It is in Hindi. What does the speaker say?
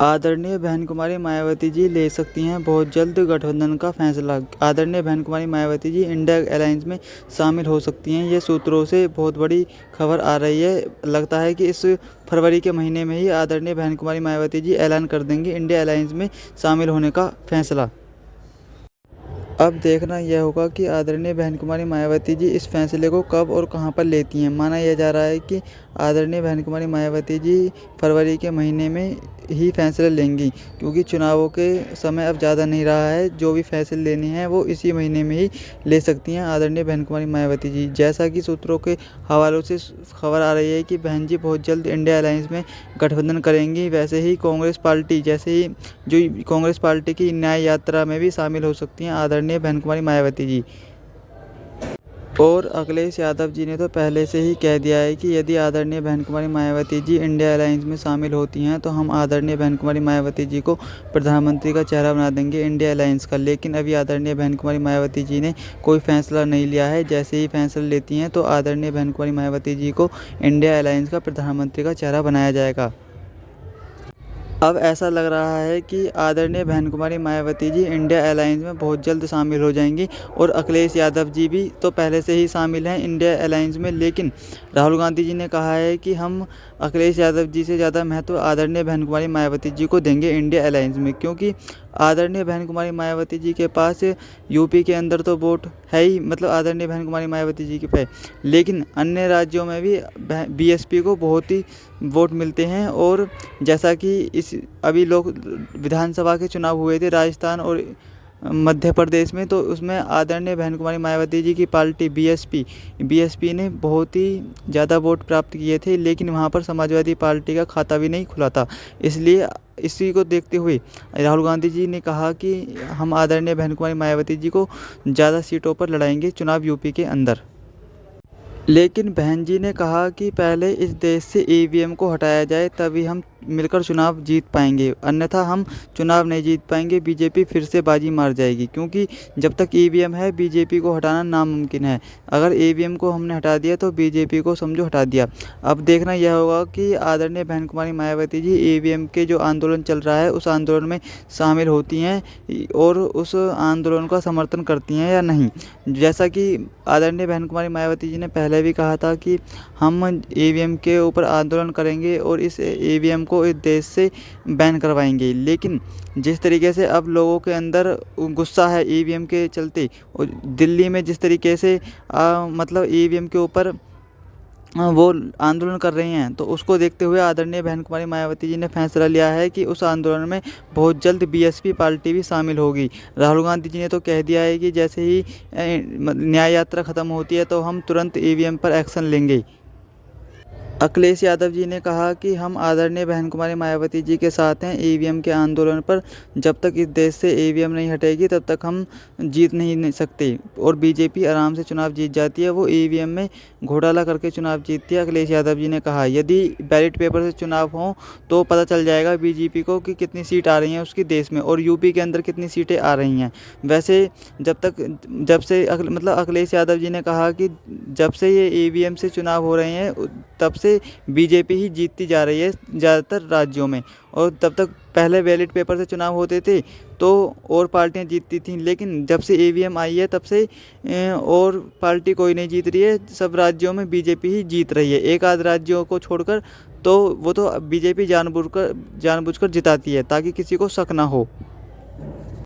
आदरणीय बहन कुमारी मायावती जी ले सकती हैं बहुत जल्द गठबंधन का फैसला। आदरणीय बहन कुमारी मायावती जी इंडिया अलायंस में शामिल हो सकती हैं। ये सूत्रों से बहुत बड़ी खबर आ रही है। लगता है कि इस फरवरी के महीने में ही आदरणीय बहन कुमारी मायावती जी ऐलान कर देंगी इंडिया अलायंस में शामिल होने का फैसला। अब देखना यह होगा कि आदरणीय बहन कुमारी मायावती जी इस फैसले को कब और कहां पर लेती हैं। माना यह जा रहा है कि आदरणीय बहन कुमारी मायावती जी फरवरी के महीने में ही फैसले लेंगी, क्योंकि चुनावों के समय अब ज़्यादा नहीं रहा है। जो भी फैसले लेने हैं वो इसी महीने में ही ले सकती हैं आदरणीय बहन कुमारी मायावती जी। जैसा कि सूत्रों के हवालों से खबर आ रही है कि बहन जी बहुत जल्द इंडिया अलायंस में गठबंधन करेंगी। वैसे ही कांग्रेस पार्टी जो कांग्रेस पार्टी की न्याय यात्रा में भी शामिल हो सकती हैं आदरणीय बहन कुमारी मायावती जी। और अखिलेश यादव जी ने तो पहले से ही कह दिया है कि यदि आदरणीय बहन कुमारी मायावती जी इंडिया अलायंस में शामिल होती हैं तो हम आदरणीय बहन कुमारी मायावती जी को प्रधानमंत्री का चेहरा बना देंगे इंडिया अलायंस का। लेकिन अभी आदरणीय बहन कुमारी मायावती जी ने कोई फैसला नहीं लिया है। जैसे ही फैसला लेती हैं तो आदरणीय बहन कुमारी मायावती जी को इंडिया अलायंस का प्रधानमंत्री का चेहरा बनाया जाएगा। अब ऐसा लग रहा है कि आदरणीय बहन कुमारी मायावती जी इंडिया अलायंस में बहुत जल्द शामिल हो जाएंगी। और अखिलेश यादव जी भी तो पहले से ही शामिल हैं इंडिया अलायंस में। लेकिन राहुल गांधी जी ने कहा है कि हम अखिलेश यादव जी से ज़्यादा महत्व आदरणीय बहन कुमारी मायावती जी को देंगे इंडिया अलायंस में, क्योंकि आदरणीय बहन कुमारी मायावती जी के पास यूपी के अंदर तो वोट है ही, मतलब आदरणीय बहन कुमारी मायावती जी के पे, लेकिन अन्य राज्यों में भी बीएसपी को बहुत ही वोट मिलते हैं। और जैसा कि अभी लोग विधानसभा के चुनाव हुए थे राजस्थान और मध्य प्रदेश में, तो उसमें आदरणीय बहन कुमारी मायावती जी की पार्टी बीएसपी ने बहुत ही ज़्यादा वोट प्राप्त किए थे। लेकिन वहां पर समाजवादी पार्टी का खाता भी नहीं खुला था। इसलिए इसी को देखते हुए राहुल गांधी जी ने कहा कि हम आदरणीय बहन कुमारी मायावती जी को ज़्यादा सीटों पर लड़ाएंगे चुनाव यूपी के अंदर। लेकिन बहन जी ने कहा कि पहले इस देश से ईवीएम को हटाया जाए, तभी हम मिलकर चुनाव जीत पाएंगे, अन्यथा हम चुनाव नहीं जीत पाएंगे। बीजेपी फिर से बाजी मार जाएगी, क्योंकि जब तक ईवीएम है बीजेपी को हटाना नामुमकिन है। अगर ईवीएम को हमने हटा दिया तो बीजेपी को समझो हटा दिया। अब देखना यह होगा कि आदरणीय बहन कुमारी मायावती जी ईवीएम के जो आंदोलन चल रहा है उस आंदोलन में शामिल होती हैं और उस आंदोलन का समर्थन करती हैं या नहीं। जैसा कि आदरणीय बहन कुमारी मायावती जी ने पहले भी कहा था कि हम ईवीएम के ऊपर आंदोलन करेंगे और इस ईवीएम को इस देश से बैन करवाएंगे। लेकिन जिस तरीके से अब लोगों के अंदर गुस्सा है ईवीएम के चलते, और दिल्ली में जिस तरीके से मतलब ईवीएम के ऊपर वो आंदोलन कर रही हैं, तो उसको देखते हुए आदरणीय बहन कुमारी मायावती जी ने फैसला लिया है कि उस आंदोलन में बहुत जल्द बीएसपी पार्टी भी शामिल होगी। राहुल गांधी जी ने तो कह दिया है कि जैसे ही न्याय यात्रा ख़त्म होती है तो हम तुरंत ईवीएम पर एक्शन लेंगे। अखिलेश यादव जी ने कहा कि हम आदरणीय बहन कुमारी मायावती जी के साथ हैं ईवीएम के आंदोलन पर। जब तक इस देश से ईवीएम नहीं हटेगी तब तक हम जीत नहीं सकते। और बीजेपी आराम से चुनाव जीत जाती है, वो ईवीएम में घोटाला करके चुनाव जीतती है। अखिलेश यादव जी ने कहा यदि बैलेट पेपर से चुनाव हो तो पता चल जाएगा बीजेपी को कि कितनी सीट आ रही हैं उसकी देश में और यूपी के अंदर कितनी सीटें आ रही हैं। वैसे अखिलेश यादव जी ने कहा कि जब से ये ईवीएम से चुनाव हो रहे हैं तब से बीजेपी ही जीतती जा रही है ज़्यादातर राज्यों में। और तब तक पहले बैलेट पेपर से चुनाव होते थे तो और पार्टियां जीतती थीं, लेकिन जब से ईवीएम आई है तब से और पार्टी कोई नहीं जीत रही है। सब राज्यों में बीजेपी ही जीत रही है, एक आध राज्यों को छोड़कर। तो वो तो बीजेपी जानबूझकर जिताती है ताकि किसी को शक ना हो।